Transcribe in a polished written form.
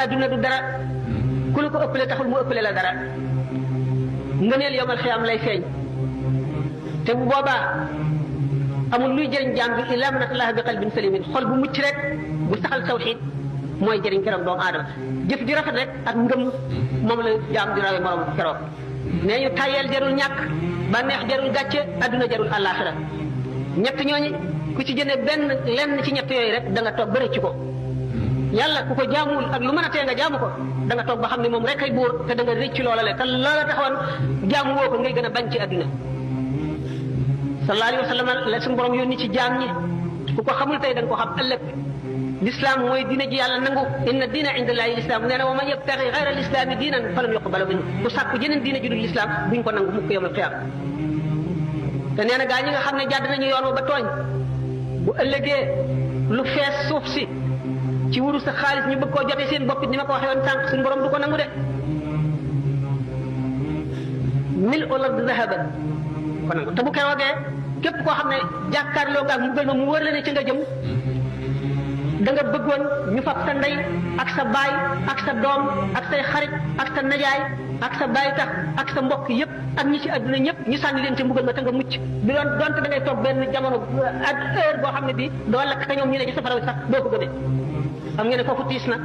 adduna du dara ku la ko ëppale taxul mu ëppale la dara ngëneel yowmal xiyaam lay feeñ te bu boobaa amul luy jëriñ jaam bi illa man atallaha bi qalbin salimin xol bu mucc rek bu saxal tawxiid mooy jëriñ keroog doomu aadama jëf ji rafet rek ak ngëm moom la jaam di rawe morom keroog nee ñu tayeel jarul ñàkk bànneex jarul gàcce adduna jarul àllaaxira ñett ñooñu ku ci jëne benn lenn ci ñett yooyu rek da nga toog ba rëcc ko yàlla ku ko jaamuwul ak lu mën a tee nga jaamu ko da nga toog ba xam ne moom rek ay buur te da nga rëcc loola le te loola taxawoon jaamu woo ko ngay gën a bañ ci adduna sallallahu alayhi wa sallam la suñu borom yónni ci jaam ñi ku ko xamul tey da nga ko xam ëllëg l'islam mooy diine ji yàlla nangu inna diina inda allahi l'islam nee na wa man yabtaxi xayra l'islami diinan falam yuqbala minhu ku sàkku jeneen diine ju dul l'islam buñ ko nangu mukk yawmal qiyaama te nee na gaa ñi nga xam ne jàdd nañu yoon wa ba tooñ bu ëllëgee lu fees suuf si ci wuru sa xaalis ñu bëgg koo jote seen bopp it ni ma ko waxee woon sànq suñu borom du ko nangu de mil olard zahaban ko nangu te bu keroogee képp koo xam ne jàkkaarloo nga ak mu gën ma mu wër la ne ci nga jëm da nga bëggoon ñu fab sa ndey ak sa baay ak sa doom ak say xarit ak sa najaay ak sa baay tax ak sa mbokk yëpp ak ñi ci àdduna ñëpp ñu sànni leen ci mbugal ma te nga mucc bi doon donte da ngay toog benn jamono ak heure boo xam ne bi doo lakk te ñoom ñu ne ci safara sax doo ko gëmee xam ngeen ne foofu tiis na